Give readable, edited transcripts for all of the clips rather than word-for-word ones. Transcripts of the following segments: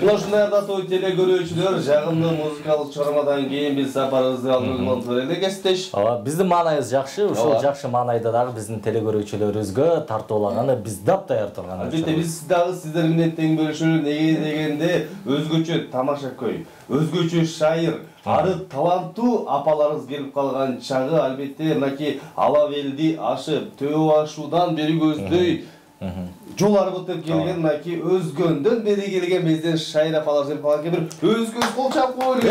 Мына ушундай датуу теле көрүүчүлөр, жагымдуу музыкалык чыгармадан кийин биз сапарыбызды алып берели кесиптеш. Ооба, биздин маанайыбыз жакшы, ушул жакшы маанайда дагы биздин теле көрүүчүлөрүбүзгө тартуулаганы биз дап даяр турган. Албетте биз дагы сиздер менен тең бөлүшөлү, неге дегенде өзгөчө тамаша көй, өзгөчө шайыр, арып таланттуу апаларыбыз келип калган чагы, албетте мынакей ала белди ашып, төбө ашуудан бери көздөй жол арбытып келген мынакей өзгөндөн бери келген биздин шайыр апалар келип калган бир өзгөз кол чап коелу.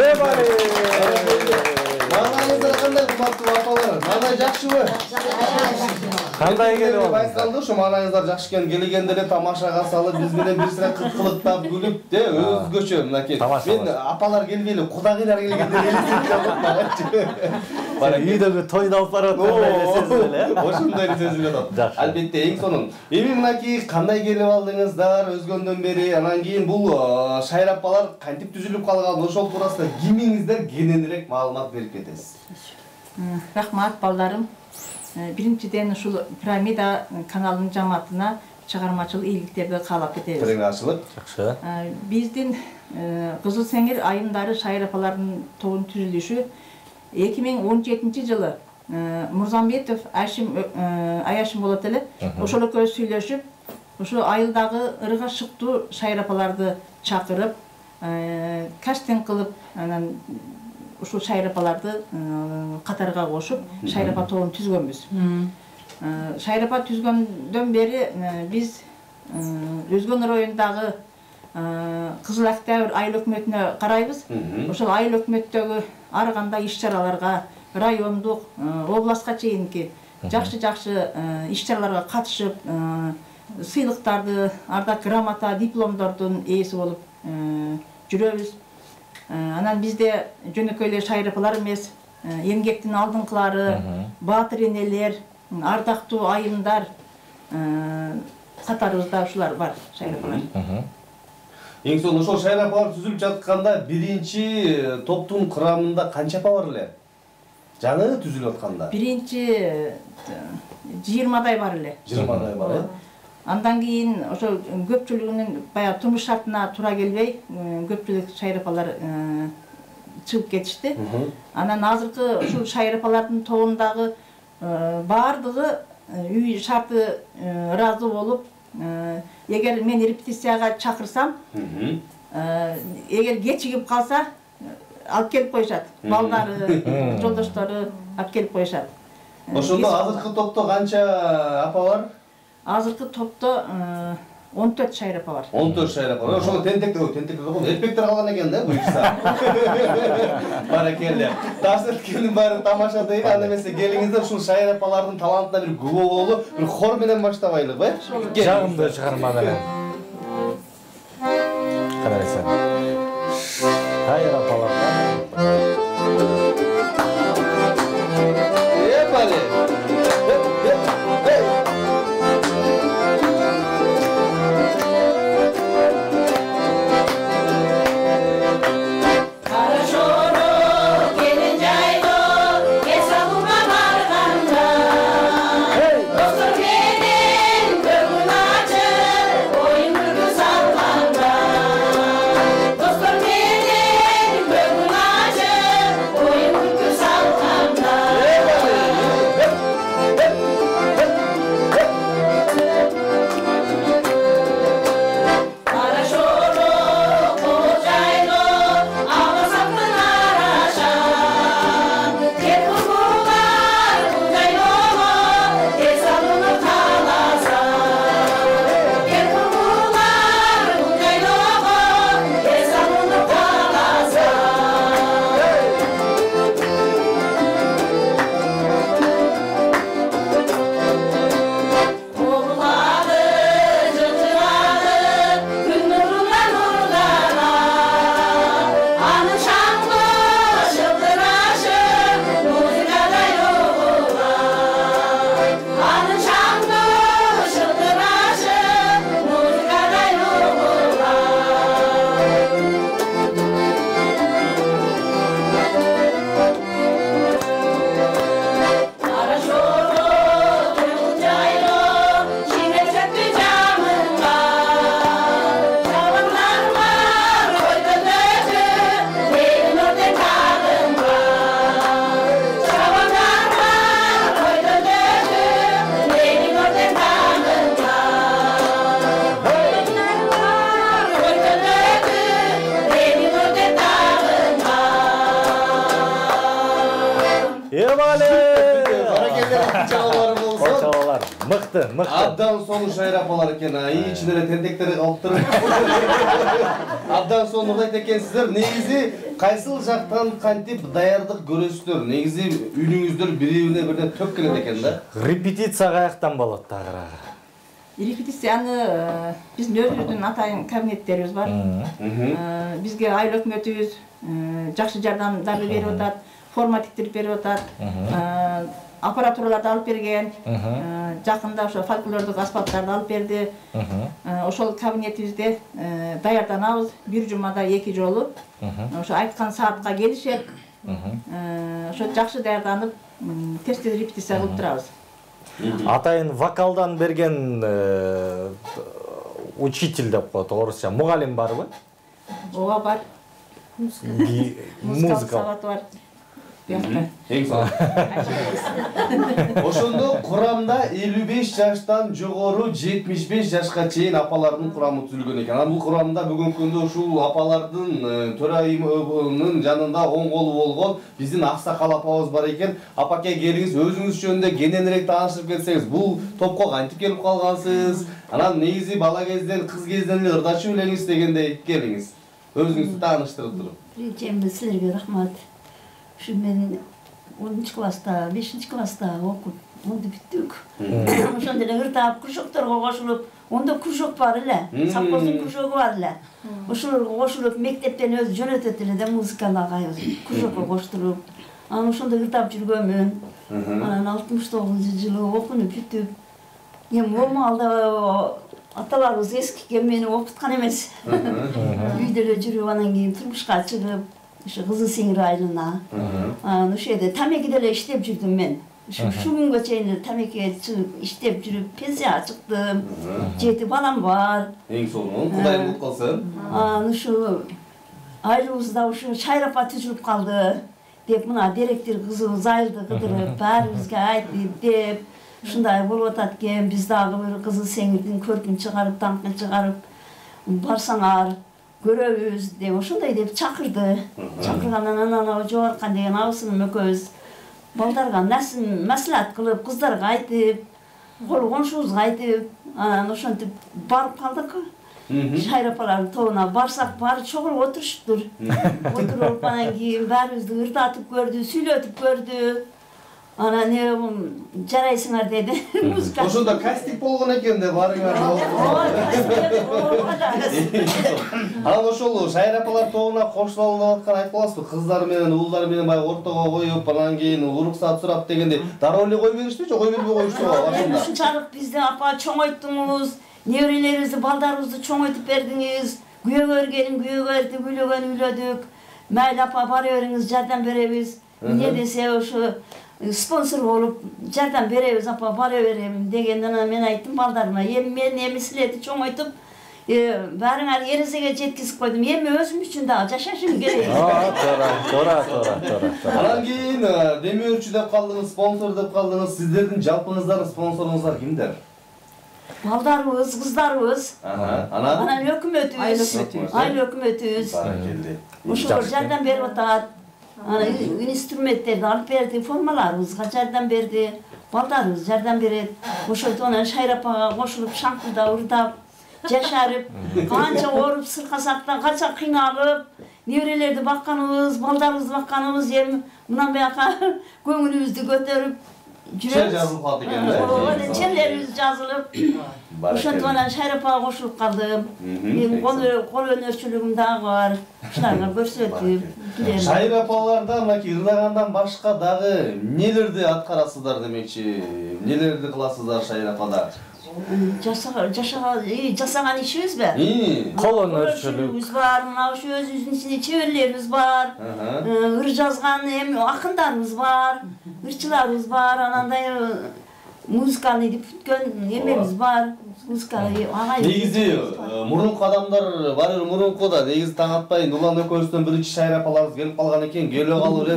Маанайыңыздар кандай, кымбаттуу апалар? Маанай жакшыбы? Кандай келип алды? Байкалды, ушу маанайыңыздар жакшы экен. Келгенде эле тамашага салып, биз менен бир сыра кыткылыктап күлүп, өзгөчө мынакей. Мен апалар келбейли, кудагыйлар келгенде элестетип калдым. Бара үйдөгү тойду алып барып аткандай сезип эле. Ошондой сезип атат. Албетте эң сонун. Эми мынакей кандай келип алдыңыздар өзгөндөн бери, анан кийин бул шайыр апалар кантип түзүлүп калган, ошол туурасында кимиңиздер кененирээк маалымат берип кетесиз? Рахмат балдарым. Биринчиден ушул Пирамида каналынын жамаатына чыгармачыл ийгиликтерди каалап кетебиз. Тиреңашылык. Жакшы. Биздин Кызыл Сеңир айымдары шайыр апалардын тобунун түзүлүшү 2017 жылы Мурзамбетов Аяшим болот эле. Ошол экөөбүз сүйлөшүп, ушу айылдагы ырга шыктуу шайыр апаларды чакырып, кастинг кылып, анан ушул шайыр апаларды катарга кошуп, шайыр апа тобун түзгөнбүз. Шайыр апа түзгөндөн бери биз Өзгөн районундагы Кызыл Октябрь айыл өкмөтүнө карайбыз. Ошол айыл өкмөттөгү ар кандай иш-чараларга, райондук, областка чейинки жакшы иш-чараларга катышып, сыйлыктарды, ардак грамота, дипломдордун ээси болуп жүрөбүз. Анан бизде жөнөкөй эле шайыр апалар эмес, эмгектин алдыңкылары, баатыр энелер, ардактуу айымдар катарыбызда ушулар бар, шайыр апалар. Эң сонун ошол шайыр апалар түзүлүп жатканда биринчи топтун курамында канча апа бар эле? Жаңы түзүлүп атканда? Биринчи 20дай бар эле. 20дай бар, э? Андан кийин ошо көпчүлүгүнүн баягы турмуш шартына туура келбей, көпчүлүк шайыр апалар чыгып кетишти. Анан азыркы ушул шайыр апалардын тобундагы баардыгы үй шарты ыраазы болуп, эгер мен репетицияга чакырсам, эгер кечигип калса, алып келип коюшат. Балдары, жолдоштору алып келип коюшат. Ошондо азыркы топто канча апа бар? Азыркы топто 14 шайыр апа бар. 14 шайыр апа бар. Ошону тентектер болгон, эрпектер калган экен да буюрса. Баракелде. Таштеткендин баарын тамашадайлы, анда эмесе келиңиздер ушул шайыр апалардын талантына бир күбө болуу, бир хор менен баштабайлыбы? Жагымдуу чыгарма менен. Карайсың. Шайыр апалар. Епали. Dostum benim, gönlüm açık, Мыкты. Абдан соңу шайыр апалар экен. Ичинде тентектери калып туруп. Абдан соңу урдайт экенсиздер. Негизи кайсыл жактан кантип даярдык көрөсүздөр? Негизи үйүңүздөр бири-бирине бирден төп келет экен да. Репетиция каяктан болот тагыраагы? Репетицияны биздин өзүбүздүн атайын кабинеттерибиз бар. Бизге айыл өкмөтүбүз жакшы жардамдарды берип атат, форма тиктирип берип атат. Аппаратураларды алып берген. Жакында ошо фольклордук аспаптарды алып берди. Ошол кабинетибизде даярданабыз. Бир жумада 2 жолу. Ошо айткан саатка келишет. Ошо жакшы даярданып, тез-тез репетиция кылып турабыз. Атайын вокалдан берген учитель деп коет, орусча мугалим барбы? Ооба бар. Музыкалык сабат бар. Эң сонун. Ошондо курамда 55 жаштан жогору 75 жашка чейин апалардын курамы түзүлгөн экен. Бул курамда бүгүнкү күндө ушул апалардын төрайымынын жанында оң колу болгон биздин Аксакал апабыз бар экен. Апаке келиңиз, өзүңүз жөнүндө кененирээк таанышып кетсеңиз, бул топко кантип келип калгансыз? Анан негизи бала кезден, кыз кезден эле ырдачу белеңиз дегендей келиңиз. Өзүңүздү тааныштырып туруп. Биринчи силерге рахмат. Şu men 10-cı klasta, 5-ci klasta okup, onu bittük. Oşonda эле ыртап кружокторго кошулуп, onda кружок бар эле, совхоздун кружогу бар эле. Ошолорго кошулуп, мектептен өзү жөнөтөт эле да музыкалык айыбыз. Кружокко коштуруп, анан ошондо ыртап жүргөнмүн. Анан 69-жылы окунуп бүтүп, эми момалда аталарыбыз эскиге мени окуткан эмес. Үйдө эле жүрүп, анан кийин турмушка чыгып, Şu Kızıl Singir aylığına. Anu şeyde Tamekide ele işlep жүрдüm men. Şu günge çeyinle Tamekide işlep жүрüp pensiya çıktım. 7 balam var. Eң сонун, Кудайым кут кылсын. Anu şu aylığımızda şu çayrapa tüzülüp kaldı. Dep mına direktir kızımız ayıldı kıdırıp, bäribizge aytdı dep. Şunday bolup atat eken, biz dagı bir Kızıl Singir'din körkün çıkarıp, tankın çıkarıp, barsaňar. Göröbüz dep ошондой деп чакырды. Чакыргандан анан жогоркан деген абысынын экөөбүз балдарга маслихат кылып, кыздарга айтып, коншубузга айтып, анан ошентип барып калдык. Шайыр апалардын тобуна барсак, баары чогулуп отуруштур. Отуруп анан кийин баарыбызды ырдатып көрдү, сүйлөтүп көрдү. Ana ne jarayсыңар dedi. Ошондо кастинг болгон экен деп барыңар. Анан ошол шайыр апалар тобуна кошулалып аткан айтып каласызбы? Кыздар менен уулдар менен баягы ортого коюп, анан кийин уруксат сурап дегенде дароо эле кой беришти, жок кой бербей коюштубу башында? Ушунчалык бизди апа чоңойттуңуз, неберелерибизди, балдарыбызды чоңойтуп бердиңиз. Күйөөгө бергенин күйөөгө бердик, үйлөгөн үйлөдүк. Майли апа бара бериңиz, жардам беребиз. Не десе ошо sponsor olup jardan berебиz апа бара берем дегенден мен айттым балдарыма эми мен эми силерди чоңойтуп баарыңар эрезеге жеткизип койдум эми өзүм үчүн дагы жашашым керек. Туура. Анан кийин демөөрчү деп калдыңыз, спонсор деп калдыңыз. Сиздердин жалпыңыздардын спонсоруңуздар кимдер? Балдарыбыз, кыздарыбыз. Айыл Анан өкмөтүбүз. Баракелде. Ошолор жардам берип атат. Инструменттерди алып берди, формаларыбызга жардам берди. Балдарыбыз жардам берет. Ошентип анан Шайыр апага кошулуп шаңкылдап, ырдап, жашарып, канча ооруп, сыркасак да, канча кыйналып, неберелерди бакканыбыз, балдарыбызды бакканыбыз, эми мындан бияка көңүлүбүздү көтөрүп Чер жазылып калды экен да. Ооба, черлерибиз жазылып. Ошентип анан Шайыр апага кошулуп калдым. Менин кол өнөрчүлүгүм дагы бар. Ушуларга көрсөтүп. Шайыр апалардан мынакей ырдагандан башка дагы нелерди аткарасыздар демекчи? Нелерди кыласыздар Шайыр апада? Жасаган ишибизби? Кол өнөрчүлүк бар, мына ушу өзүбүздүн ичинде чеберлерибиз бар. Ыр жазган эми акындарыбыз бар, ырчыларыбыз бар, анандай музыканы деп бүткөн эмебиз бар. Негизи мурунку адамдар бар, мурункуда негизи таң атпайын улан экөөбүздөн биринчи Шайыр апаларыбыз келип калган экен. Келе калып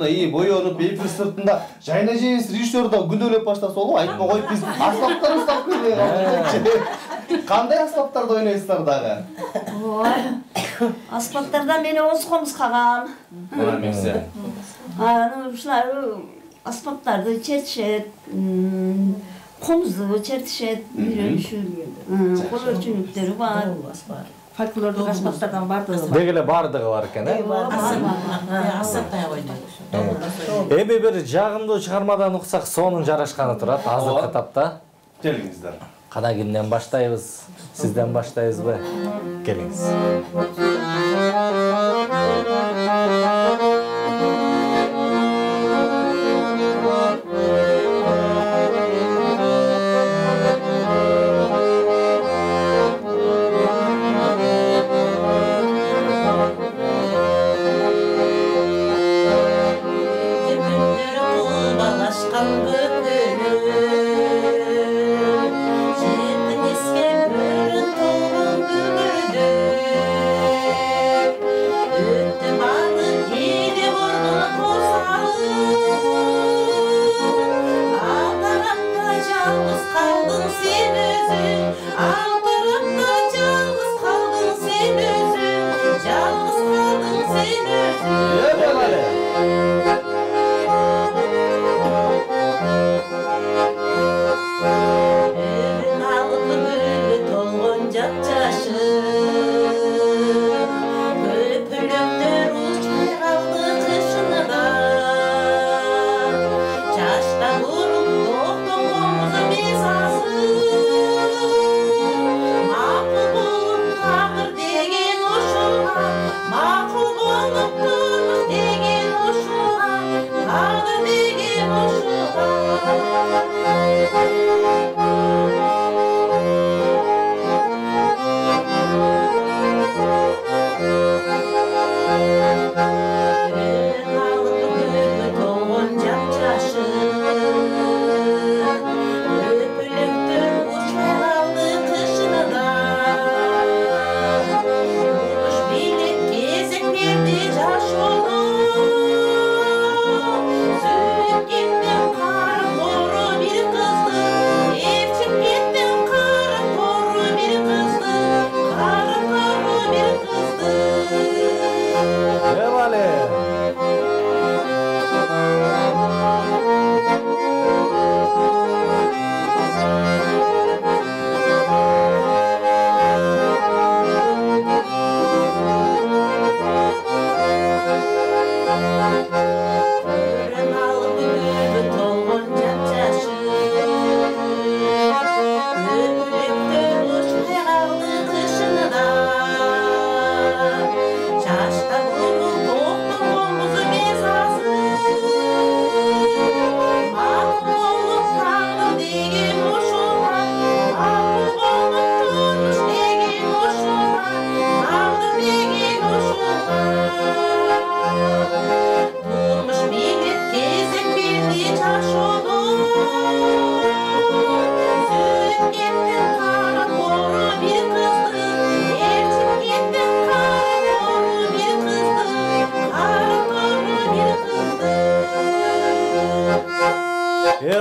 эле боюнуп эфир сыртында жайна жейбиз режиссер да күндөөлөп баштаса болобу, айтпай коюп биз аспаптарыбызды алып келбей калдык. Кандай аспаптарды ойнойсуздар дагы? Аспаптарда мени оз комуз кагам. Мына мексе. Анан ушулар asbaptарды чертишет, комузду чертишет, кол өрчүнүктөрү бар. Folklorduk asbaplardan bardығы var. Дегеле бардыгы бар экен, э? Асаптай ойнойбуз. Эми бир жагымдуу чыгармадан уксак сонун жарашканы турат азыркы тапта. Келиңиздер. Кана кимден баштайбыз? Сизден баштайбызбы? Келиңиз.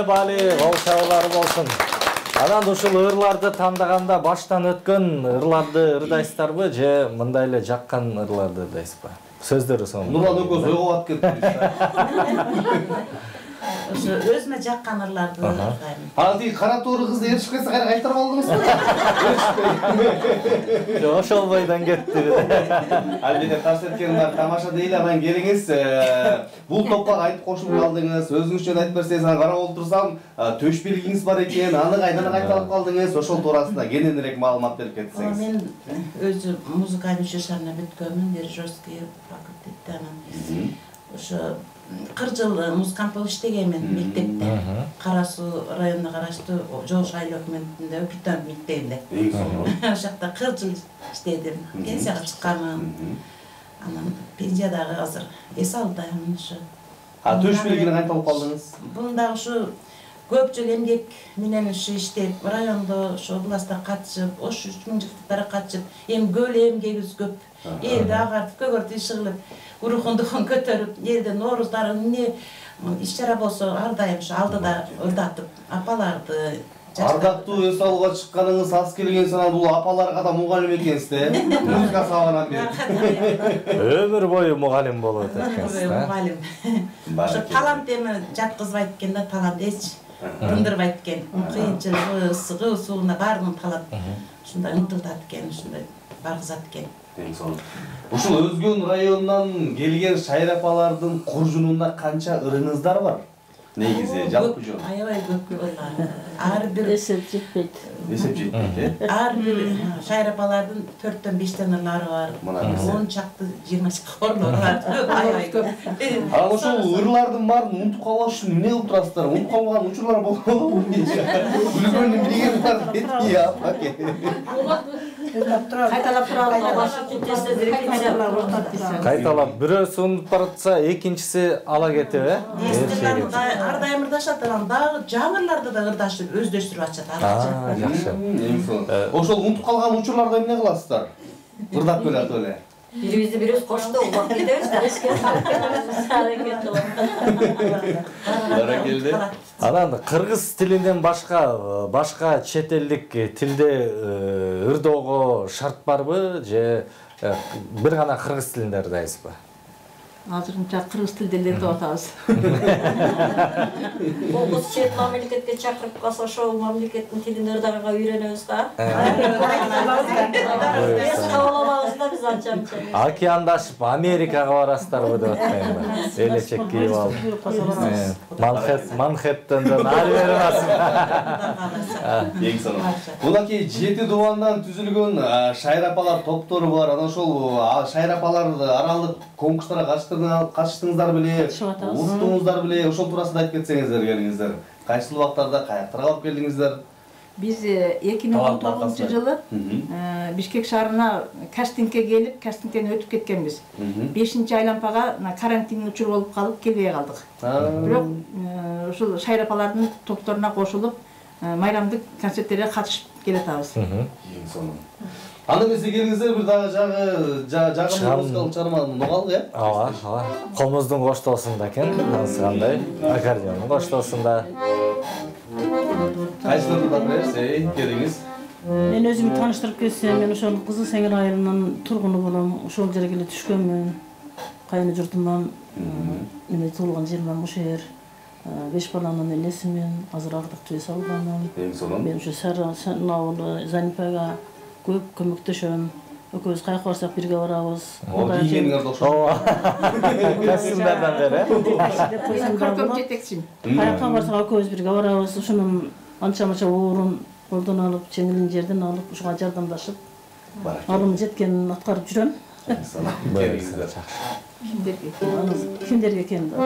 Бали, колчабалар болсун. Анан ушул ырларды тандаганда баштан өткөн ырларды ырдайсыздарбы же мындай эле жаккан ырларды ырдайсызбы? Сөздөрү сонун. Нурлан экөөсү ойго бат кетти. Ошо өзүмө жаккан ырларды ырдайм. Ал тиги кара тууру кызды эришип кетсе кайра кайтарып алдыңызбы? Жок, ошол бойдон кетти. Албетте тарс эткени бар, тамаша дейли, анан келиңиз. Бул топко айтып кошулуп калдыңыз. Өзүңүз жөн айтып берсеңиз, анан карап отурсам, төш белгиңиз бар экен. Аны кайдан кайталап калдыңыз? Ошол туурасында кененирээк маалымат берип кетсеңиз. Мен өзү музыканын училищесине бүткөнмүн, дирижерский факультетте. Анан ошо 40 жыл музыкант болуп иштегенмин мектепте. Кара Суу районуна караштуу Жош айыл өкмөтүндө Питон мектебинде. Ошол жакта 40 жыл иштедим. Пенсияга чыкканмын. Анан пенсиядагы азыр эс алдаймын ошо. Төш белгине кайталып калдыңыз? Бунда ошо көп жыл эмгек менен ошо иштеп, райондо ошо областта катышып, ош 3000 жылдыктара катышып, эми көл эмгегибиз көп. Элди агартып, көгөртүп иш кылып, урухундугун көтөрүп, элде нооруздары эмне иш чара болсо ар дайым ошо алдыда ырдатып, апаларды, Ардактуу эс алууга чыкканыңыз аз келген саналып бул апаларга да мугалим экенсиз да, музыка сабагынан бери. Өмүр бою мугалим болуп өткөнсүз да. Мугалим. Ошо талант эми жаткызбайт экен да, талант эч тындырбайт экен. Кыйынчылыгы, ысыгы, сууна баарын талап. Ушундай ынтылдат экен, ушундай баргызат экен. Ушул Өзгөн районунан келген шайрапалардын куржунунда канча ырыңыздар бар? Негизи жалпы жөн. Аябай көп болгон. Ар бир Эсеп жетпейт. Эсеп жетпейт, э? ар бир шайрапалардын 4-төн 5тен ырлары бар. Мына эмесе. 10 чакты 20 чакты ырлары бар. Аябай көп. Анан ошол ырлардын баарын унутуп калбаш үчүн эмне кылып турасыздар? Унутуп калган учурлар болобу? Үлгөнү билген бар дейт я, аке. Кайталап туралы. Кайталап бирөөсү унутуп баратса, экинчиси ала кетип, Ар дайым ырдашат, анан дагы жаңырларды да ырдашып, өздөштүрүп атышат. Жакшы. Ошол унутуп калган учурларда эмне кыласыздар? Ырдап келет эле. Бирибизди бирөөбүз коштоо улап кетебиз да. Баракелде. Анан кыргыз тилинен башка чет элдик тилде ырдоого шарт барбы же бир гана кыргыз тилинде ырдайсызбы? Азырынча кыргыз тилде ырдап атабыз. Болбосо чет мамлекетке чакырып калса ошол мамлекеттин тилин ырдаганга үйрөнөбүз да. Кабыл алабыз да биз анча-мынча. Океандашып Америкага барасыздарбы деп атпайм ба? Элечек кийип алып. Манхэттендан ары бери басып. Эң сонун. Булаки 7 дубандан түзүлгөн шайрапалар топтору бар. Анан ошол шайрапалар аралык конкурстарга катыштыңыздар беле, уруштуңуздар беле, ошол туурасында айтып кетсеңиздер келиңиздер. Кайсыл убактарда каяктарга барып келдиңиздер? Биз 2019-жылы Бишкек шаарына кастингке келип, кастингден өтүп кеткенбиз. 5-айлампага карантин учуру болуп калып келбей калдык. Бирок ушул шайрапалардын топторуна кошулуп, майрамдык концерттерге катышып келатабыз. Эң сонун. Аны эмесе келиңиздер бир дагы жагымдуу музыкалык чыгарманы угалык, э? Ооба. Комуздун коштоосунда экен, анысыгандай, аккордеондун коштоосунда. Кайсыларды да берсей, келиңиз. Мен өзүмдү тааныштырып кетсем, мен ошол Кызыл Сеңир айылынын тургуну болом. Ошол жерге эле түшкөнмүн. Кайны журтумдан мен туулган жерим ошол жер. 5 баланын энесимин, азыр ардактуу эс алганмын. Эң сонун. Мен ошо Сарын абалы Занипага көп көмөктөшөм. Экөөбүз каяка барсак бирге барабыз. Кийгениңер да ошол. Ооба. Костюмдардан бери. Көркөм жетекчим. Каяка барсак экөөбүз бирге барабыз. Ошонун анча-мынча оорун колдон алып, жеңилин жерден алып, ушуга жардамдашып, алым жеткенин аткарып жүрөм. Эң сонун. Келиңиздер. Кимдерге экенин да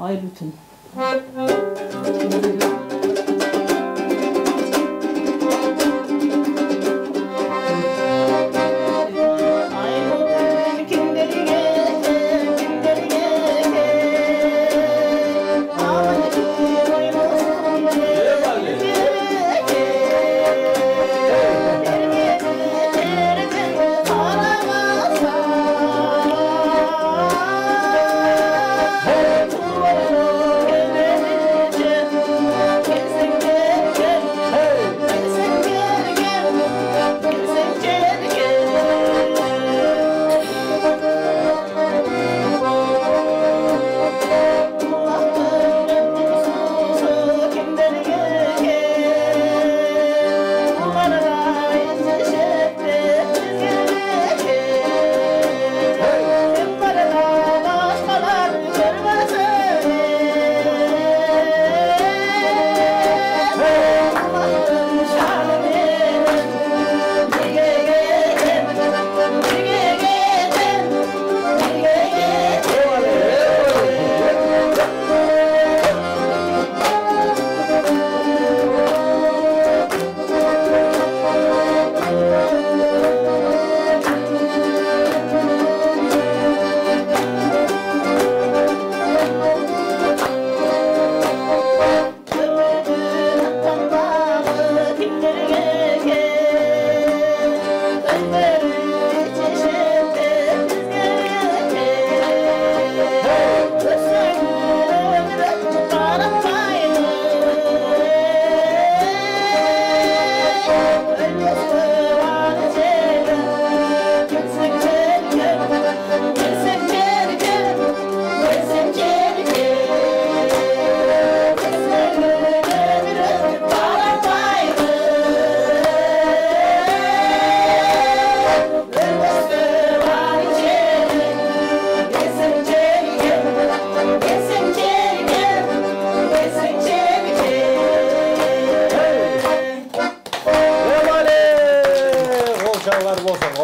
ай бүтүн.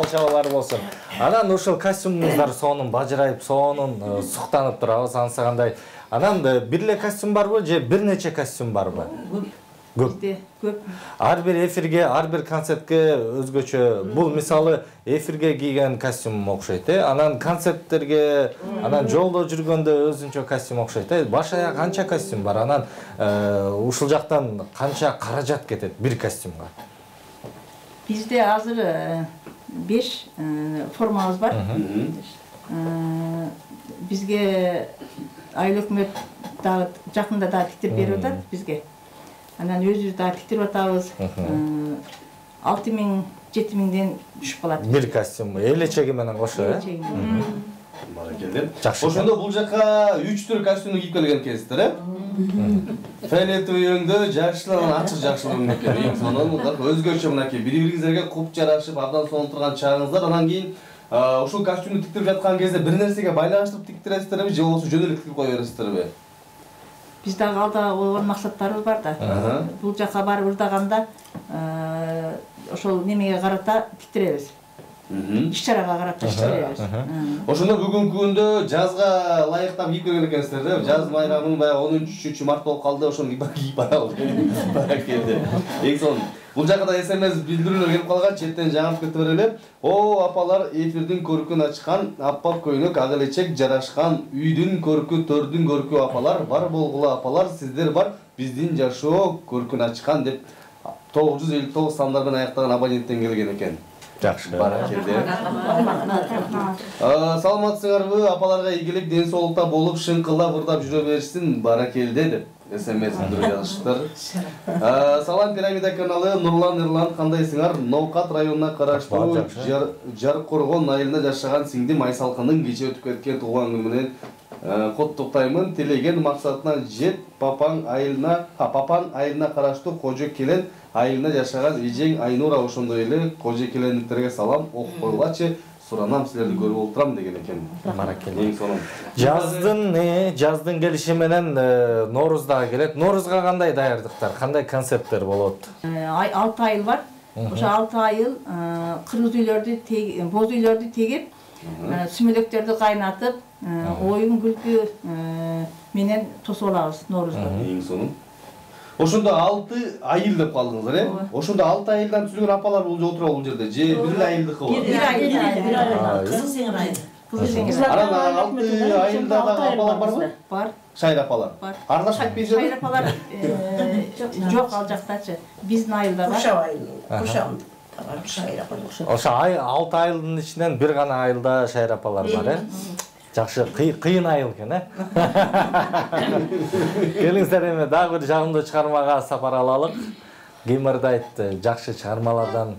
кал чабалар болсун. Анан ушул костюмуңуздар сонун бажырайып, сонун суктанып турабыз ансагандай. Анан бир эле костюм барбы же бир нече костюм барбы? Көп. Бизде көп. Ар бир эфирге, ар бир концертке өзгөчө. Бул мисалы эфирге кийген костюм окшойт, анан концерттерге, анан жолдо жүргөндө өзүнчө костюм окшойт. Баш аяк канча костюм бар? Анан ушул жактан канча каражат кетет бир костюмга? Бизде азыр 5 формабыз бар. Бизге айыл өкмөт дагы жакында да тиктирип берип атат бизге. Анан өзүбүз да тиктирип атабыз. 6000-7000ден түшүп калат. Бир костюм элечеги менен кошо, Баракелде. Жакшы. Ошондо бул жака 3 түр костюмду кийип келген экенсиздер, Фиолетовый өңдө жакшылан ачык жакшылыгы экен. Эң сонун өзгөчө мынакей бири-бириңизге куп жарашып, абдан сонун турган чагыңыздар. Анан кийин ушул костюмду тиктирип жаткан кезде бир нерсеге байланыштырып тиктиресиздерби же болбосо жөн эле тиктирип кое бересиздерби? Биз дагы алда болгон максаттарыбыз бар да. Бул жака барып ырдаганда ошол немеге карата тиктиребиз. Иш-чарага карата тиктиребиз. Ошондо бүгүнкү күндө жазга ылайыктап кийип келген экенсиздер, Жаз майрамынын баягы 13 март болуп калды, ошону кийип барабыз. Баракелде. Эң сонун. Бул жакта СМС билдирүүлөр келип калган, четтен жаңырып кете берели. О, апалар эфирдин көркүн ачкан, аппак көйнөк ак элечек жарашкан, үйдүн көркү, төрдүн көркү апалар, бар болгула апалар, сиздер бар, биздин жашоо көркүн ачкан деп 959 сандар менен аяктаган абоненттен келген экен. Жакшы. Баракелде. Саламатсыңарбы? Апаларга ийгилик, ден соолукта болуп, шыңкылдап ырдап жүрө берсин. Баракелде деп СМС билдирүү жазышыптыр. Салам Пирамида каналы, Нурлан Ирлан кандайсыңар? Ноокат районуна караштуу Жаркоргон айылында жашаган сиңдим Айсалкындын кече өтүп кеткен туулган күнү менен коттуктаймын. Телеген максатына жет Папан айылына караштуу Кожо Келен айылында жашаган эжең Айнура ошондой эле Кожо Келендиктерге салам окуп койгулачы. Суранам силерди көрүп олтурам деген экен. Баракелде. Эң сонун. Жаздын келиши менен Норуз дагы келет. Норузга кандай даярдыктар, кандай концерттер болот? 6 айыл бар. Ошо 6 айыл кыргыз үйлөрдү, боз үйлөрдү тегип, сүмөлөктөрдү кайнатып, оюн күлкү менен тосуп алабыз Норузду. Эң сонун. Ошондо 6 айыл деп калдыңыздар, Ошондо 6 айылдан түзүлгөн апалар бул отура бул жерде. Же бир айылдыкы бар? Бир айыл. Кызыл сеңир айыл. Анан 6 айылда дагы апалар барбы? Бар. Шайыр апалар. Аралашып кетпейсиз? Шайыр апалар жок ал жактачы. Биздин айылда бар. Кушап айыл. Кушам. Шайыр апалар. Ошо 6 айылдын ичинен бир гана айылда шайыр апалар бар, Жакшы, кыйын айыл экен, Келиңиздер эми дагы бир жагымдуу чыгармага сапар алалык. Ким ырдайт жакшы чыгармалардан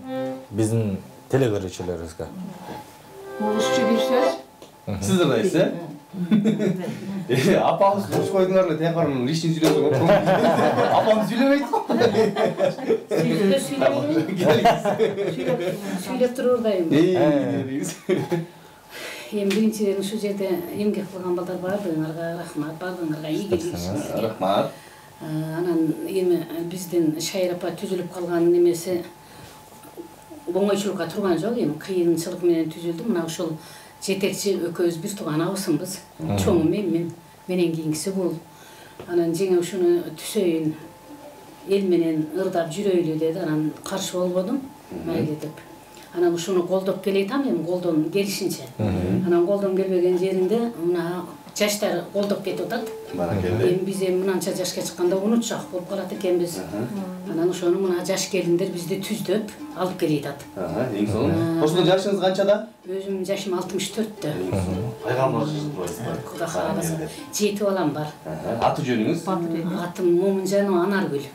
биздин телекөрүүчүлөрүбүзгө. Орусча бир сөз. Сиз ырдайсыз, Апаңыз туруп койдуңар эле, тияқарын лишний сүйлөсөң отурум. Апаңыз сүйлөбөйт го. Сүйлөп туруп ырдайм. Эми биринчиден ушул жерде эмгек кылган балдар бардыгыңарга рахмат, бардыгыңарга ийгилик. Рахмат. Анан эми биздин Шайыр апа түзүлүп калган немеси оңойчулукка турган жок, эми кыйынчылык менен түзүлдү. Мына ушул жетекчи экөөбүз бир тууган абысымбыз. Чоңу менен кийинкиси бул. Анан жеңе ушуну түсөйүн, эл менен ырдап жүрөйлү деди. Анан каршы болбодум, мейли деп. Анан ушуну колдоп келейтам, эми колдон келишинче. Анан колдон келбеген жеринде мына жаштар колдоп кетип атат. Баракелде. Эми биз мынанча жашка чыкканда унутчак болуп калат экенбиз. Анан ошону мына жаш келиндер бизди түздөп алып келе атат. Эң сонун. Ошондо жашыңыз канчада? Өзүм жашым 64-тө. Пайгамбар Кудай кааласа 7 балам бар. Аты жөнүңүз? Атым Момунжан Анаргүл.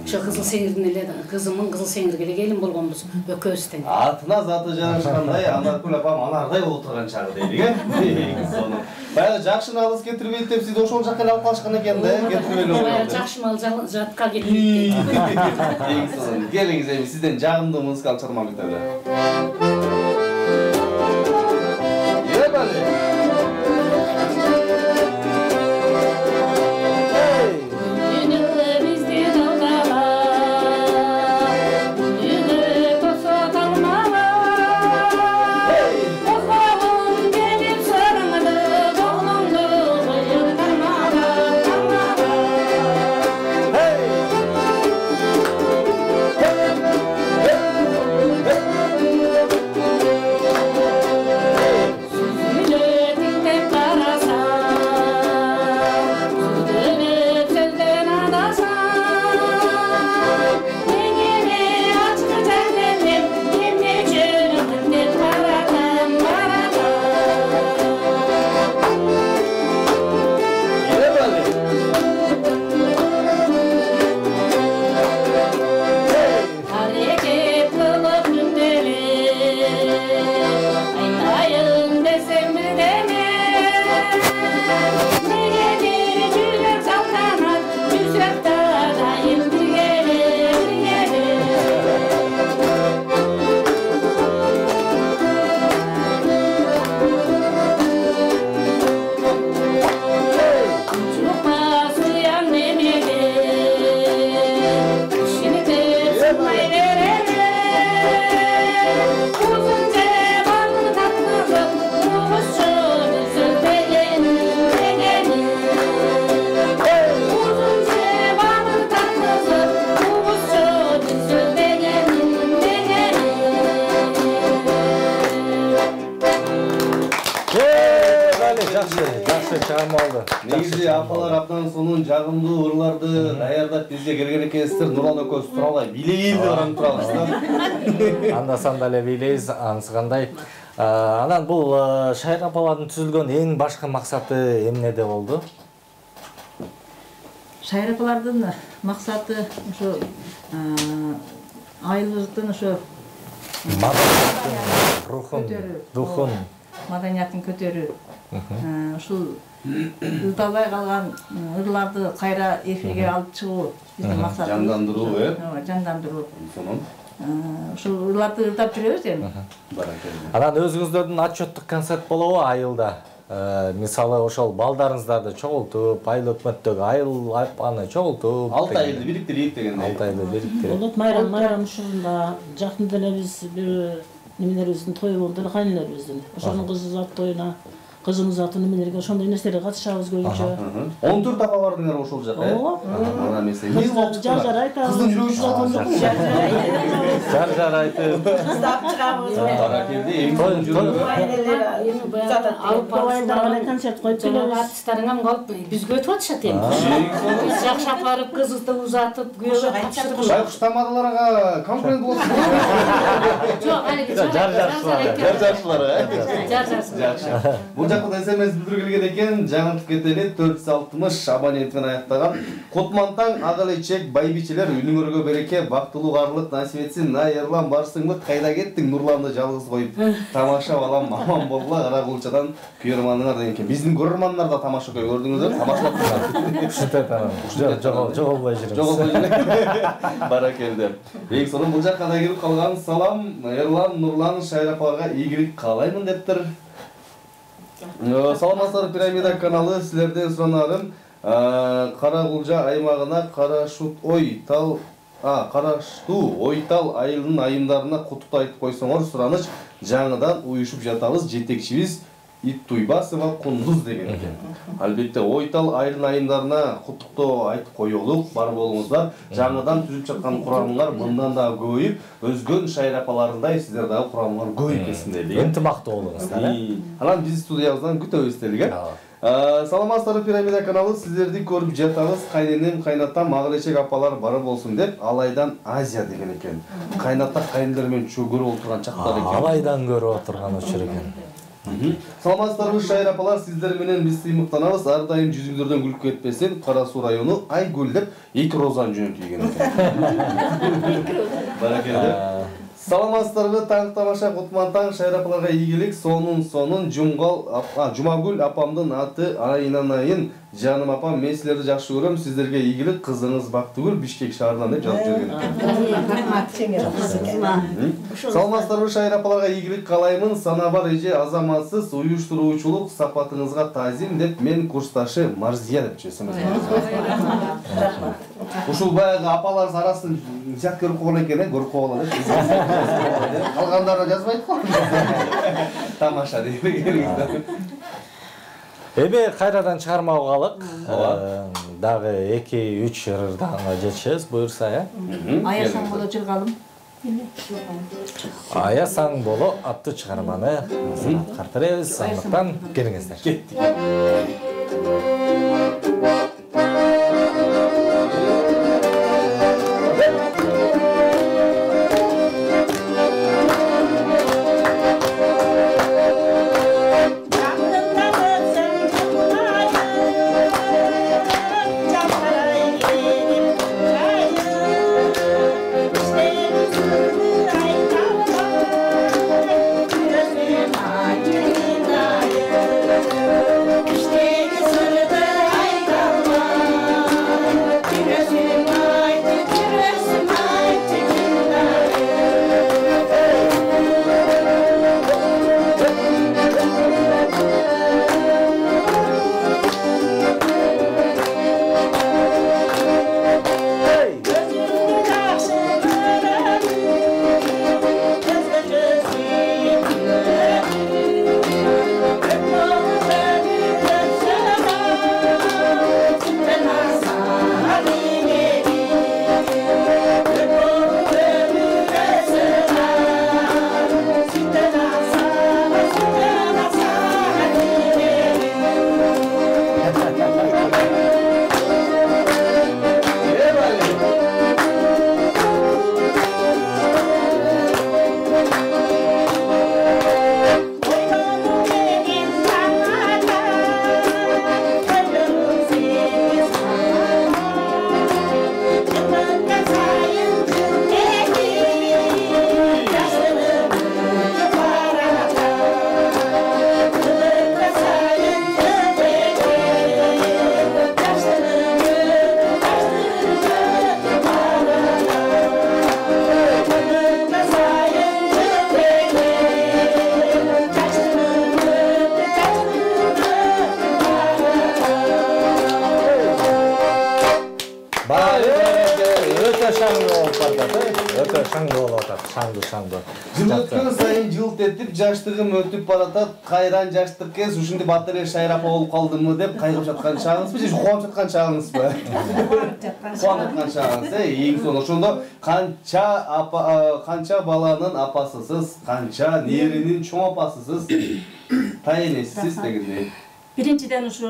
Ошо Кызыл Сеңирдин эле кызымын, Кызыл Сеңирге эле келин болгонбуз экөөбүз тең. Атына заты жарашкандай, Анаргүл апам анардай болуп турган чагы дейли, Эң сонун. Баягы жакшы алыс кетирбейт деп сиз ошол жакка алып калышкан экен да, кетирбей эле. Жакшы мал жатка кетпейт. Эң сонун. Келиңиз эми сизден жагымдуу музыкалык чыгарма күтөлү. жакшы чыгарма болду. Негизи апалар абдан сонун жагымдуу ырларды даярдап бизге келген экенсиздер. Нурлан экөөбүз тура албай бийлейин деп анан турабыз да. Анда-санда эле бийлейбиз, анысы кандай. Анан бул шайыр апалардын түзүлгөн эң башкы максаты эмнеде болду? Шайыр апалардын максаты ошо айылыбыздын ошо рухун маданиятын көтөрүү. Ушул ылдабай калган ырларды кайра эфирге алып чыгуу биздин максатыбыз. Жандандыруу, жандандыруу. Сонун. Ушул ырларды ырдап жүрөбүз эми. Анан өзүңүздөрдүн отчеттик концерт болобу айылда? Мисалы ошол балдарыңыздарды чогултуп, айыл өкмөттөгү айыл апаны чогултуп, 6 айылды бириктирейик дегендей. 6 айылды бириктирип. Болот майрам ушунда жакында эле биз бир немелерибиздин тою болду эле кайнелерибиздин. Ошонун кызы зат тоюна, кызымыз атын немелерге ошондой нерселерге катышабыз көбүнчө. 14 апа бардыңар ошол жака, э? Мына месел. Жар айтабыз. Кыздын жүрөгү чыккан жок. Жар айтып. Кыздап чыгабыз. Баракелди, эң сонун жүрөгү. Алып балайдарга концерт коюп келебиз. Артисттарыңам калып бизге өтүп атышат эми. Биз жакшы апарып кызды узатып, көйгөй тапшырып. Байкуш тамадаларга конкурент болосуз. Жок, алиги Жар жакшылары. Жакшы. Бул жакта СМС билдирүү келген экен. Жаңыртып кетели 460 абонентмен аяктаган. Котмантаң агалычек байбичелер үнүңөргө береке, бактылуу карлык насип этсин. Ерлан барсыңбы, кайда кеттиң? Нурланды жалгыз коюп тамаша балам аман болгула Каракулчадан күйөрманыңар деген экен. Биздин көрөрмандар да тамаша көрдүңүздөр, тамашалап турган. Ушундай танам. Жоголбой жүрөбүз. Жоголбой жүрөбүз. Баракелди. Эң сонун бул жакка да келип калган. Салам Ерлан, Нурлан, Шайыр апаларга ийгилик каалаймын дептир. Саламатсыздар, Пирамида каналы силерден суранарым. Каракулча аймагына Караштуу Ойтал айылынын айымдарына куттуктуу айтып койсоңор, сураныч жаңыдан уюшуп жатабыз. Жетекчибиз Иттуйбасова Кундуз деген экен. Албетте Ойтал айылынын айымдарына куттуктуу айтып коелук, бар болуңуздар. Жаңыдан түзүп чыккан курамыңар мындан да көбөйүп, өзгөн шайыр апаларындай сиздер дагы курамыңар көбөйүп кетсин деп. Ынтымактуу болуңуздар. Анан биз студиябыздан күтөбүз делге. Саламатсыздар, Пирамида каналы сиздерди көрүп жатабыз. Кайненем, кайнатам, агалычек апалар бары болсун деп Алайдан Азия деген экен. Кайната кайнелер менен көрүп отурган чактар экен. Алайдан көрүп отурган учур экен. Саламатсыздарбы шайыр апалар, сиздер менен биз сыймыктанабыз. Ар дайым жүзүңүздөрдөн күлүп кетпесин. Кара Суу району Айгүл деп 2 розаны жөнөтүлгөн экен. Баракелди. Саламатсыздарбы, таң тамаша Котмантаң шайыр апаларга ийгилик. Сонун Жумагүл апамдын аты айнанайын. Жаным апам, мен силерди жакшы көрөм. Сиздерге ийгилик, кызыңыз Бактыгүл Бишкек шаарынан деп жазып жүргөн экен. Саламатсыздарбы, шайыр апаларга ийгилик каалаймын. Сана бар эже азаматсыз уюштуруучулук сапатыңызга таазим деп мен курсташы Марзия деп чөсөм. Ушул баягы апалар арасын жак көрүп койгон экен, көрүп койгон деп. Калгандары жазбайт го. Тамаша деп келиңиздер. Эми кайрадан чыгармага калык. Дагы 2-3 ырданга жетишебиз, буюрса, Аясаң боло жыргалым. Аясаң боло аттуу чыгарманы аткартырабыз. Андыктан келиңиздер. Кеттик. İşte шаңды. Жыл өткөн сайын жылт этип, жаштыгым өтүп баратат, кайран жаштык кез ушинтип аты эле Шайыр апа болуп калдыммы деп кайгырып жаткан чагыңызбы же кубанып жаткан чагыңызбы? Кубанып жаткан чагыңыз, эң сонун. Ошондо канча баланын апасысыз, канча неринин чоң апасысыз, тайенесисиз дегендей. Биринчиден ушу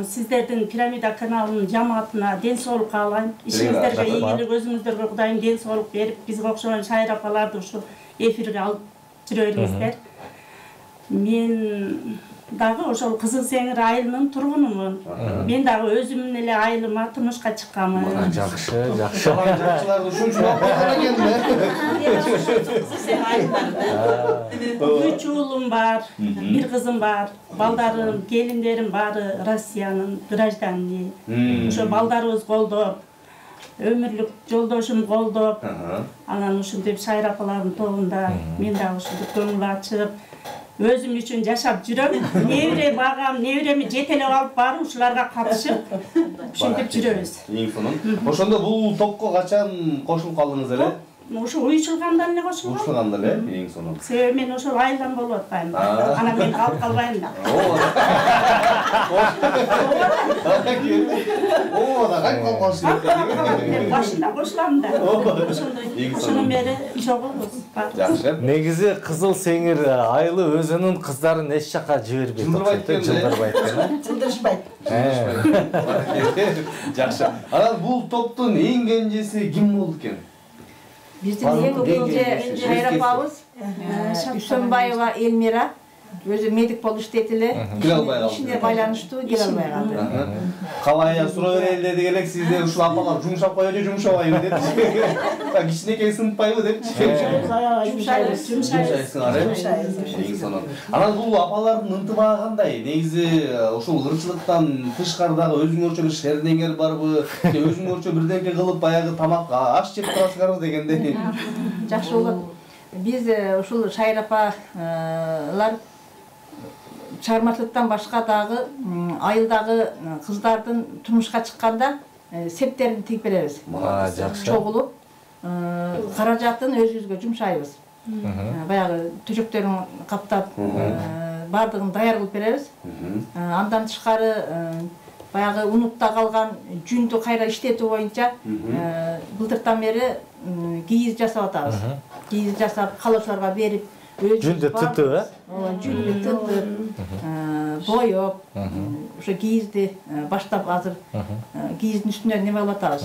сиздердин Пирамида каналынын жамаатына ден соолук каалайм. Ишиңиздерге ийгилик, өзүңүздөргө Кудайым ден соолук берип, бизге окшогон Шайыр апаларды ушу эфирге алып жүрө бериңиздер. Мен дагы ошол Кызыл Сеңир айылынын тургунумун. Мен дагы өзүмдүн эле айылыма турмушка чыкканмын. Жакшы. Жакчылар ушунча алган экен Кызыл Сеңир айылдарында. 3 уулум бар, 1 кызым бар. Балдарым, келиндерим баары Россиянын граждани. Ошо балдарыбыз колдоп, өмүрлүк жолдошум колдоп, анан ушинтип Шайыр апалардын тобунда мен дагы ушинтип көңүл ачып, өзүм үчүн жашап жүрөм. Небере багам, небереми жетелеп алып барып ушуларга катышып, ушинтип жүрөбүз. Эң сонун. Ошондо бул топко качан кошулуп калдыңыз эле? Ушу уюшулгандан эле кошулгам. Уюшулгандан эле, эң сонун. Себеби мен ошол айылдан болуп атпайм. Анан мен калып калбайм да. Да кайып калыш керек. Мен башында кошулам да. Ошондон бери чогулбуз. Жакшы. Негизи Кызыл Сеңир айылы өзүнүн кыздарын эч жака жибербейт. Жылдырбайт экен. Жылдырышпайт. Жакшы. Анан бул топтун эң кенжеси ким болду экен? Биздин эң кенже Шайыр апабыз, Үсөнбаева Элмира, өзү медик болуп иштейт эле. Ишине байланыштуу келе албай калды. Калайя суроо берели дедик элек, сиздер ушул апалар жумшап коелу, жумшабайбы деп. Кичинекей сынытпайбы деп. Жумшайсыңар, эң сонун. Анан бул апалардын ынтымагы кандай? Негизи ушул ырчылыктан тышкардагы өзүңөрчө шернеңер барбы? Өзүңөрчө бирденке кылып баягы тамак аш жеп турасыңарбы дегендей. Жакшы болот. Биз ушул Шайыр апалар чыгармачылыктан башка дагы айылдагы кыздардын турмушка чыкканда септерин тигип беребиз. Жакшы. Чогулуп, каражатын өзүбүзгө жумшайбыз. Баягы төшөктөрүн каптап, бардыгын даяр кылып беребиз. Андан тышкары баягы унутта калган жүндү кайра иштетүү боюнча былтыртан бери кийиз жасап атабыз. Кийиз жасап, калоочуларга берип, жүндү тытып, жүндү тытып, боёп, ошо кийизди баштап азыр кийиздин үстүнө неме кылып атабыз.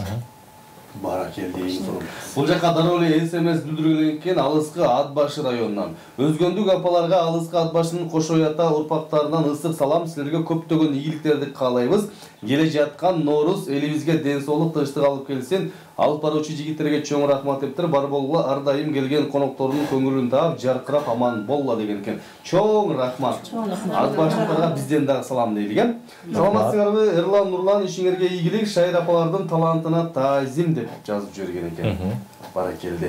Баракелди, эң сонун. Бул жака дароо эле СМС билдирилген экен, алыскы Ат башы районунан. Өзгөндүк апаларга алыскы Ат башынын Кошой ата урпактарынан ысык салам, силерге көптөгөн ийгиликтерди каалайбыз. Келе жаткан Ноорус элибизге ден соолук, тынчтык алып келсин. Алып баруучу жигиттерге чоң рахмат дептир. Бар болгула ар дайым келген коноктордун көңүлүн таап, жаркырап аман болла деген экен. Чоң рахмат. Ат башыларга бизден дагы салам дейли экен. Саламатсыңарбы? Эрлан Нурлан, ишиңерге ийгилик, Шайыр апалардын талантына таазим деп жазып жиберген экен. Баракелди.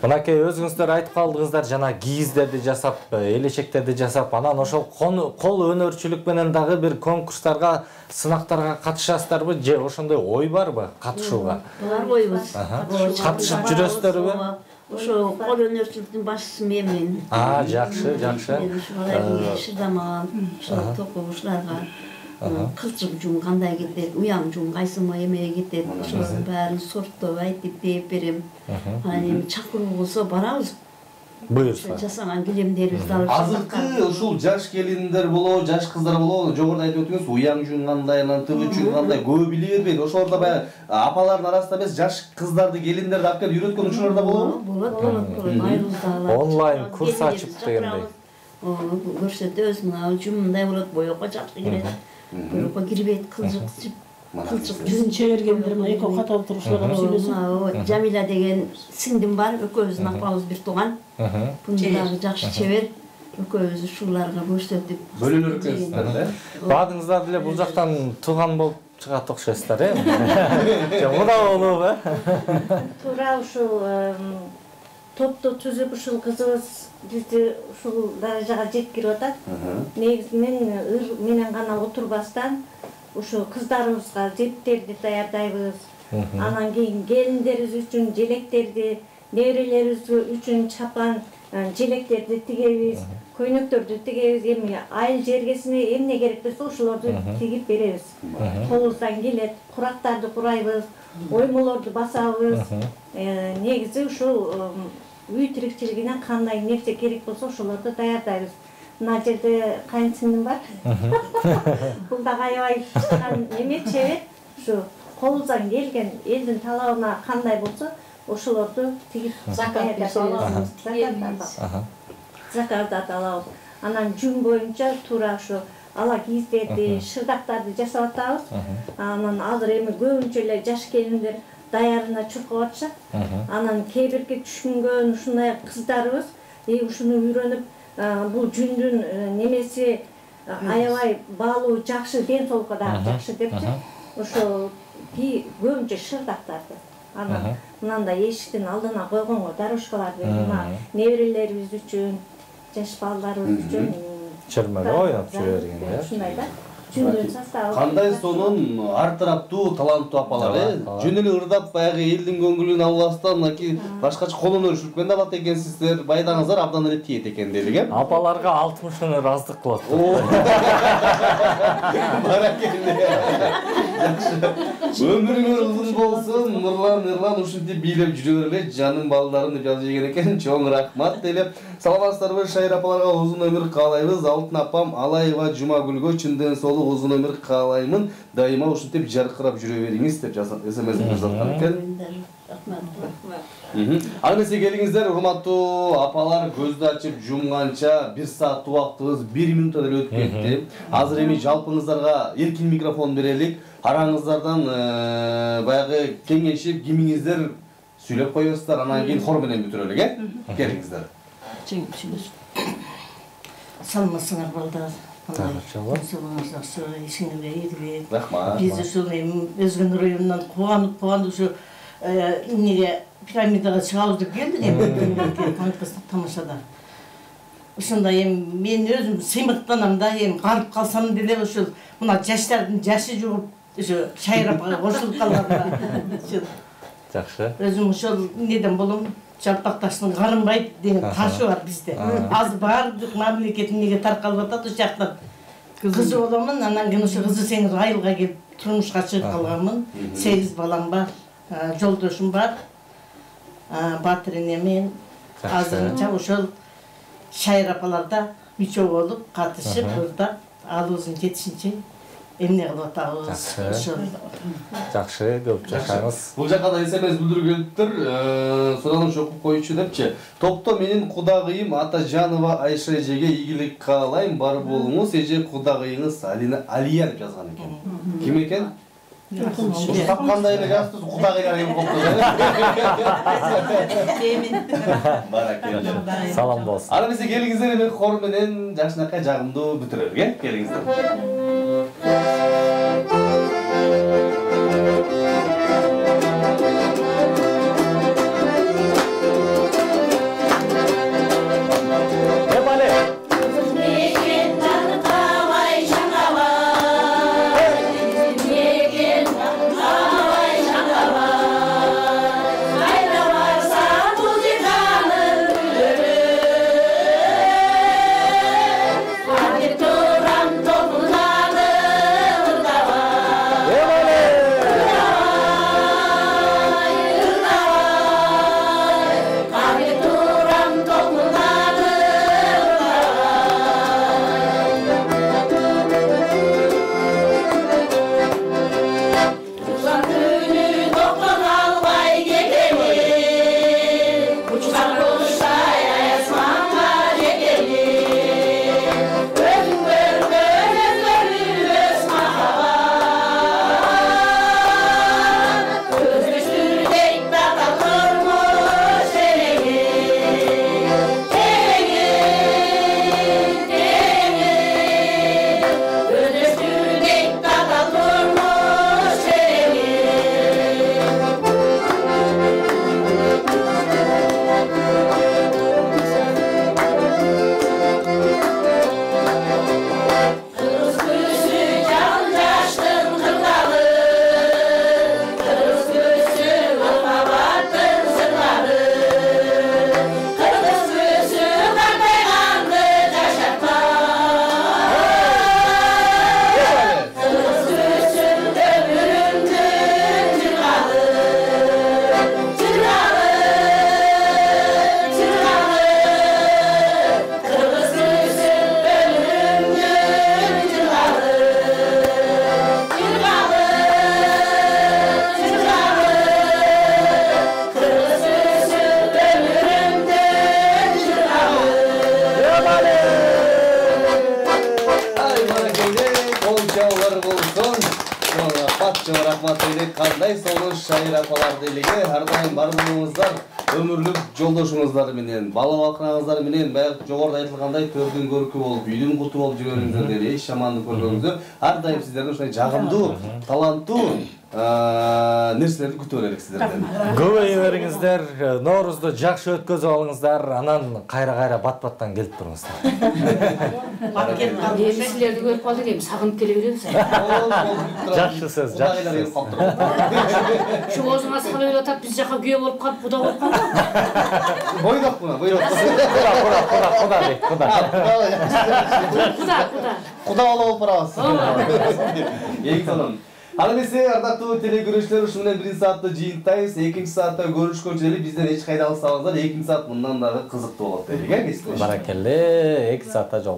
Мынакей өзүңүздөр айтып калдыңыздар, жана кийиздерди жасап, элечектерди жасап, анан ошол кол өнөрчүлүк менен дагы бир конкурстарга, сынактарга катышасыздарбы же ошондой ой барбы катышууга? Бар ойбуз. Катышып жүрөсүздөрбү? Ошо кол өнөрчүлүктүн башчысы менмин. Жакшы. Шырдамаган, ошо токугучларга кылчык жум кандай кетет, уяң жум кайсыма эмеге кетет, ошонун баарын сорттоп айтып беп берем. Анан эми чакыруу болсо барабыз. Буюрса. Жасаган килемдерибизди алып Азыркы ушул жаш келиндер болобу, жаш кыздар болобу, жогоруда айтып өтүңүз, уяң жун кандай, анан тыгы жун кандай көбү биле бербейт. Ошолордо баягы апалардын арасында эмес, жаш кыздарды, келиндерди алып келип үйрөткөн учурлар да болобу? Болот. Айрылдагы. Онлайн курс ачып дегендей. Көрсөтөбүз, мына жум мындай болот, боекко жакшы кирет. Боекко кирбейт, кылчык Жүзүн чебергендер мына эко каталып турушуларга сүйлөсүн. Жамиля деген сиңдим бар, экөөбүздүн апабыз бир тууган. Буну дагы жакшы чебер. Экөөбүз ушуларга көрсөтүп. Бөлөнөр экенсиздер да? Баадыңыздар деле бул жактан тууган болуп чыгат окшойсуздар, Мына болобу, Туура ушул топту түзүп ушул кызыбыз бизди ушул даражага жеткирип атат. Негизи менен гана отурбастан ушу кыздарыбызга жептерди даярдайбыз. Анан кийин келиндерибиз үчүн желектерди, неберелерибиз үчүн чапан, желектерди тигебиз, көйнөктөрдү тигебиз, эми айыл жергесине эмне керек болсо ошолорду тигип беребиз. Колубуздан келет, курактарды курайбыз, оймолорду басабыз. Негизи ушул үй тирикчилигине кандай нерсе керек болсо ошолорду даярдайбыз. Мына жерде кайынсиңдим бар. Бул да аябай чыккан неме чебер. Ушу колубуздан келген элдин талабына кандай болсо ошолорду тигип закат алабыз. Закат алабыз. Анан жүн боюнча туура ушу ала кийиздерди, шырдактарды жасап атабыз. Анан азыр эми көбүнчө эле жаш келиндер даярына чуркап атышат. Анан кээ бирки түшүнгөн ушундай кыздарыбыз ушуну үйрөнүп, бул жүндүн немеси аябай баалуу, жакшы, ден соолукка да жакшы депчи. Ошо көбүнчө шырдактарды. Анан мынандай эшиктин алдына койгонго дорожкаларды мына неберелерибиз үчүн, жаш балдарыбыз үчүн чырмага ойноп жүрө берген, э? Ушундай да. Жүндүн составы. Кандай сонун ар тараптуу таланттуу апалар, жөн эле ырдап баягы элдин көңүлүн албастан, мынакей башкача кол өнөр жүрүп алат экенсиздер, байдаңыздар абдан эле тиет экен делик, э? Апаларга 60-ны ыраздык кылат. Баракелде. Өмүрүңөр узун болсун, Нурлан ушинтип бийлеп жүрө бергиле, жаным балдарым деп жазып жеген экен. Чоң рахмат деле. Саламатсыздарбы, Шайыр апаларга узун өмүр каалайбыз. Алтын апам Алаева Жумагүлгө чындын соолук узун өмүр каалаймын. Дайыма ушинтип жаркырап жүрө бериңиз деп СМС жазган экен. Аңгесе келиңиздер, урматтуу апалар, көздү ачып жумганча 1 саат убактыбыз 1 минутта деле өтүп кетти. Азыр эми жалпыңыздарга эркин микрофон берелик. Араңыздардан баягы кеңешип, кимиңиздер сүйлөп коесуздар, анан кийин хор менен бүтүрөлүк, э? Келиңиздер. Саламатсыңар балдар. Рахмат. Биз ушул Өзгөн районунан кубанып ушу эмнеге пирамидага чыгабыз деп келдик эми тамашада. Ушунда эми мен өзүм сыймыктанам да, эми карып калсам деле ушул мына жаштардын жашы жугуп ушу Шайыр апага кошулуп калганда. Жакшы. Өзүм ошол неден болом. Жалпак таштын Карынбай деген ташы бар бизде. Азыр баардык мамлекет эмнеге таркалып атат ошол жактан. Кызы боломун, анан кийин ошо кызы сеңиз айылга келип турмушка чыгып калганмын. 8 балам бар, жолдошум бар. Батыр энемен азырынча ошол Шайыр апаларда мүчө болуп катышып, ырдап, алыбыздын жетишинче эмне кылып атабыз. Жакшы, көп жашаңыз. Бул жакка да СМС бүлдүргөндөр, сураныш окуп коючу депчи. Топто менин кудагыйым Атажанова Айша эжеге ийгилик каалайм, бар болуңуз. Эже кудагыйыңыз Алия деп жазган экен. Ким экен? Ушу тапкандай эле жазды, кудагыйлар эми болду. Баракелде. Салам болсун. Аны бизе келиңиздер, эми хор менен жакшынакай жагымдуу бүтүрөлүк, э? Келиңиздер. рахмат элек. Кандай сонун шайыр апалар делеге. Ар дайым бар болуңуздар, өмүрлүк жолдошуңуздар менен, бала балкыңыздар менен баягы жогоруда айтылгандай төрдүн көркү болуп, үйдүн куту болуп жүргөнүңүздөр деле, эч жамандык көрбөңүздөр. Ар дайым сиздерден ушундай жагымдуу, таланттуу нерселерди күтүп элек сиздерден. Көбөйө бериңиздер, Ноорузду жакшы өткөзүп алыңыздар, анан кайра бат-баттан келип туруңуздар. Эми силерди көрүп калдык, эми сагынып келе беребиз. Жакшы сөз, жакшы сөз. Şu ozuna salып атат, биз жака күйөө болуп калып, куда болуп калдык. Бойдок мына, бойдок. Куда болуп барабыз. Эң сонун. Аны эмесе ардактуу телекөрүүчүлөр, ушу менен 1 саатты жыйынтайбыз. 2 саатта көрүшкөнчө эле бизден эч кайда алсаңыздар, 2 саат мындан дагы кызыктуу болот дейли, кесиптеш. Баракелле, 2 саатта жол.